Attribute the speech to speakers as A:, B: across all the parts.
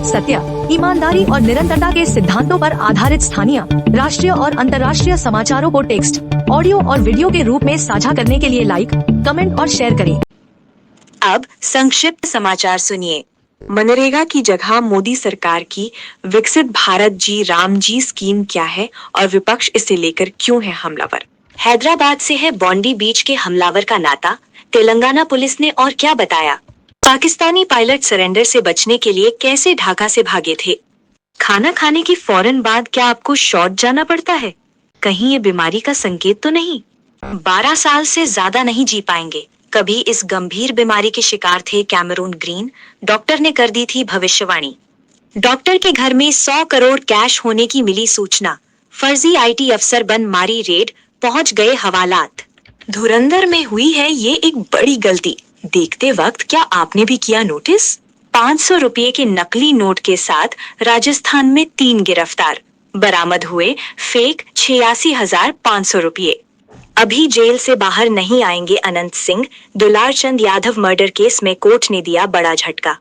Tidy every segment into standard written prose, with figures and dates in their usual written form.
A: सत्य, ईमानदारी और निरंतरता के सिद्धांतों पर आधारित स्थानीय, राष्ट्रीय और अंतर्राष्ट्रीय समाचारों को टेक्स्ट, ऑडियो और वीडियो के रूप में साझा करने के लिए लाइक, कमेंट और शेयर करें।
B: अब संक्षिप्त समाचार सुनिए। मनरेगा की जगह मोदी सरकार की विकसित भारत जी राम जी स्कीम क्या है और विपक्ष इसे लेकर क्यों है हमलावर? हैदराबाद से है बॉन्डी बीच के हमलावर का नाता, तेलंगाना पुलिस ने और क्या बताया? पाकिस्तानी पायलट सरेंडर से बचने के लिए कैसे ढाका से भागे थे? खाना खाने की फौरन बाद क्या आपको शॉट जाना पड़ता है? कहीं ये बीमारी का संकेत तो नहीं? 12 साल से ज्यादा नहीं जी पाएंगे, कभी इस गंभीर बीमारी के शिकार थे कैमरून ग्रीन। डॉक्टर ने कर दी थी भविष्यवाणी। डॉक्टर के घर में 100 करोड़ कैश होने की मिली सूचना, फर्जी IT अफसर बन मारी रेड, पहुंच गए हवालात। धुरंधर में हुई है ये एक बड़ी गलती, देखते वक्त क्या आपने भी किया नोटिस? 500 रुपये के नकली नोट के साथ राजस्थान में 3 गिरफ्तार, बरामद हुए फेक 86,500 रुपये। अभी जेल से बाहर नहीं आएंगे अनंत सिंह, दुलारचंद यादव मर्डर केस में कोर्ट ने दिया बड़ा झटका।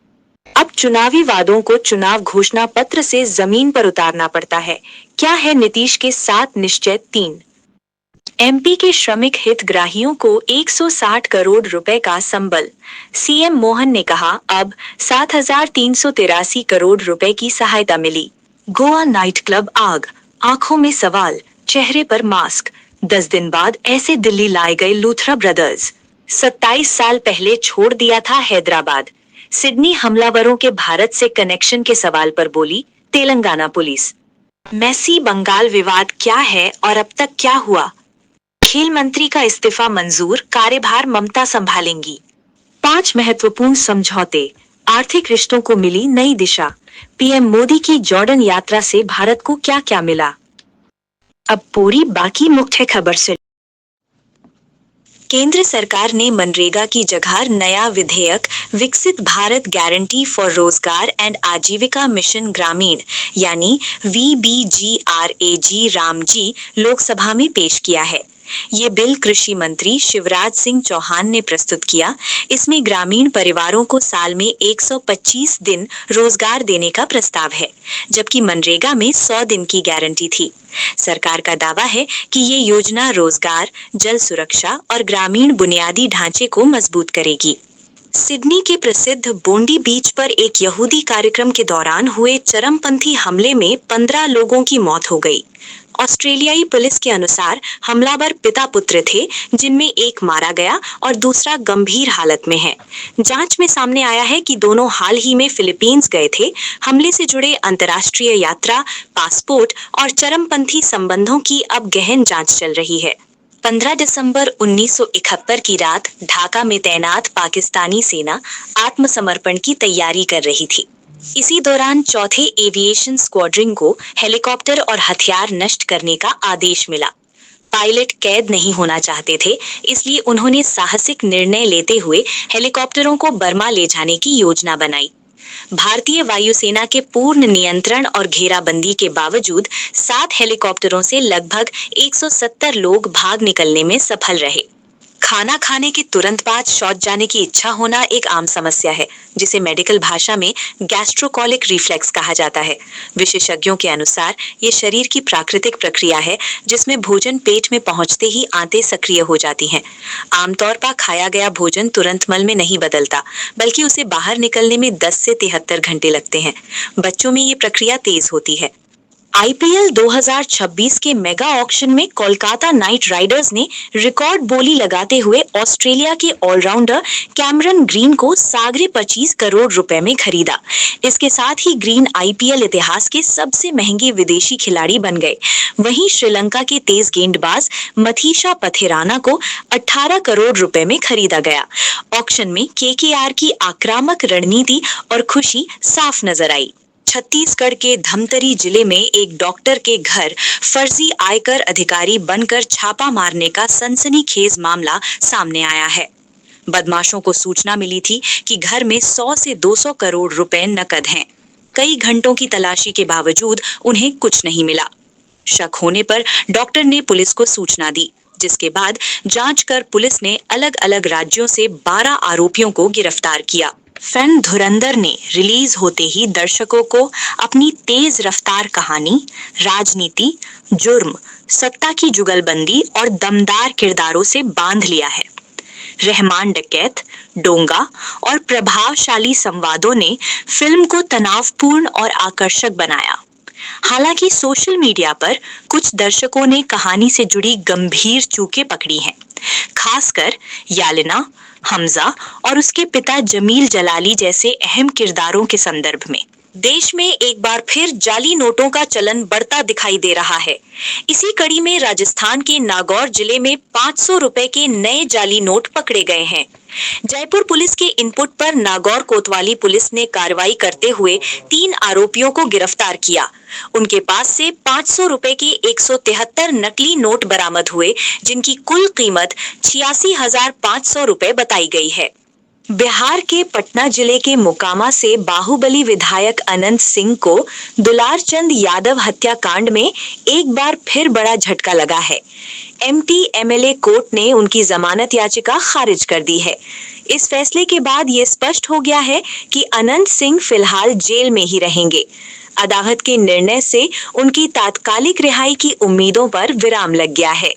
B: अब चुनावी वादों को चुनाव घोषणा पत्र से जमीन पर उतारना पड़ता है। क्या है नीतीश के 7 निश्चय 3? MP के श्रमिक हितग्राहियों को 160 करोड़ रुपए का संबल। CM मोहन ने कहा अब 7,383 करोड़ रुपए की सहायता मिली। गोवा नाइट क्लब आग, आंखों में सवाल, चेहरे पर मास्क। 10 दिन बाद ऐसे दिल्ली लाए गए लूथरा ब्रदर्स। 27 साल पहले छोड़ दिया था हैदराबाद। सिडनी हमलावरों के भारत से कनेक्शन के सवाल पर बोली तेलंगाना पुलिस। मैसी बंगाल विवाद क्या है और अब तक क्या हुआ? खेल मंत्री का इस्तीफा मंजूर, कार्यभार ममता संभालेंगी। 5 महत्वपूर्ण समझौते, आर्थिक रिश्तों को मिली नई दिशा। PM मोदी की जॉर्डन यात्रा से भारत को क्या क्या मिला? अब पूरी बाकी मुख्य खबर से। केंद्र सरकार ने मनरेगा की जगह नया विधेयक विकसित भारत गारंटी फॉर रोजगार एंड आजीविका मिशन ग्रामीण यानी VBGRAG रामजी लोकसभा में पेश किया है। ये बिल कृषि मंत्री शिवराज सिंह चौहान ने प्रस्तुत किया। इसमें ग्रामीण परिवारों को साल में 125 दिन रोजगार देने का प्रस्ताव है, जबकि मनरेगा में 100 दिन की गारंटी थी। सरकार का दावा है कि ये योजना रोजगार, जल सुरक्षा और ग्रामीण बुनियादी ढांचे को मजबूत करेगी। सिडनी के प्रसिद्ध बोंडी बीच पर एक यहूदी कार्यक्रम के दौरान हुए चरमपंथी हमले में 15 लोगों की मौत हो गई। ऑस्ट्रेलियाई पुलिस के अनुसार हमलावर पिता पुत्र थे, जिनमें एक मारा गया और दूसरा गंभीर हालत में है। जांच में सामने आया है कि दोनों हाल ही में फिलीपींस गए थे। हमले से जुड़े अंतर्राष्ट्रीय यात्रा, पासपोर्ट और चरमपंथी संबंधों की अब गहन जांच चल रही है। 15 दिसंबर 1971 की रात ढाका में तैनात पाकिस्तानी सेना आत्मसमर्पण की तैयारी कर रही थी। इसी दौरान चौथे एविएशन स्क्वाड्रन को हेलीकॉप्टर और हथियार नष्ट करने का आदेश मिला। पायलट कैद नहीं होना चाहते थे, इसलिए उन्होंने साहसिक निर्णय लेते हुए हेलीकॉप्टरों को बर्मा ले जाने की योजना बनाई। भारतीय वायुसेना के पूर्ण नियंत्रण और घेराबंदी के बावजूद 7 हेलीकॉप्टरों से लगभग 170 लोग भाग निकलने में सफल रहे। खाना खाने के तुरंत बाद शौच जाने की इच्छा होना एक आम समस्या है, जिसे मेडिकल भाषा में गैस्ट्रोकोलिक रिफ्लेक्स कहा जाता है। विशेषज्ञों के अनुसार ये शरीर की प्राकृतिक प्रक्रिया है, जिसमें भोजन पेट में पहुंचते ही आंतें सक्रिय हो जाती हैं। आमतौर पर खाया गया भोजन तुरंत मल में नहीं बदलता, बल्कि उसे बाहर निकलने में 10 से 73 घंटे लगते हैं। बच्चों में ये प्रक्रिया तेज होती है। IPL 2026 के मेगा ऑक्शन में कोलकाता नाइट राइडर्स ने रिकॉर्ड बोली लगाते हुए ऑस्ट्रेलिया के ऑलराउंडर कैमरन ग्रीन को सागरे 25 करोड़ रुपए में खरीदा। इसके साथ ही ग्रीन IPL इतिहास के सबसे महंगे विदेशी खिलाड़ी बन गए। वहीं श्रीलंका के तेज गेंदबाज मथीशा पथेराना को 18 करोड़ रुपए में खरीदा गया। ऑक्शन में KKR की आक्रामक रणनीति और खुशी साफ नजर आई। छत्तीसगढ़ के धमतरी जिले में एक डॉक्टर के घर फर्जी आयकर अधिकारी बनकर छापा मारने का सनसनीखेज मामला सामने आया है। बदमाशों को सूचना मिली थी कि घर में 100 से 200 करोड़ रुपए नकद हैं। कई घंटों की तलाशी के बावजूद उन्हें कुछ नहीं मिला। शक होने पर डॉक्टर ने पुलिस को सूचना दी, जिसके बाद जांच कर पुलिस ने अलग अलग राज्यों से 12 आरोपियों को गिरफ्तार किया। फिल्म धुरंधर ने रिलीज होते ही दर्शकों को अपनी तेज रफ्तार कहानी, राजनीति, जुर्म, सत्ता की जुगलबंदी और दमदार किरदारों से बांध लिया है। रहमान डकैत, डोंगा और प्रभावशाली संवादों ने फिल्म को तनावपूर्ण और आकर्षक बनाया। हालांकि सोशल मीडिया पर कुछ दर्शकों ने कहानी से जुड़ी गंभीर चूकें पकड़ी हैं, खासकर यालिना, हमजा और उसके पिता जमील जलाली जैसे अहम किरदारों के संदर्भ में। देश में एक बार फिर जाली नोटों का चलन बढ़ता दिखाई दे रहा है। इसी कड़ी में राजस्थान के नागौर जिले में 500 रुपए के नए जाली नोट पकड़े गए हैं। जयपुर पुलिस के इनपुट पर नागौर कोतवाली पुलिस ने कार्रवाई करते हुए 3 आरोपियों को गिरफ्तार किया। उनके पास से 500 रुपए के 173 नकली नोट बरामद हुए, जिनकी कुल कीमत 86,500 रुपए बताई गई है। बिहार के पटना जिले के मोकामा से बाहुबली विधायक अनंत सिंह को दुलार चंद यादव हत्याकांड में एक बार फिर बड़ा झटका लगा है। MT-MLA कोर्ट ने उनकी जमानत याचिका खारिज कर दी है। इस फैसले के बाद ये स्पष्ट हो गया है कि अनंत सिंह फिलहाल जेल में ही रहेंगे। अदालत के निर्णय से उनकी तात्कालिक रिहाई की उम्मीदों पर विराम लग गया है।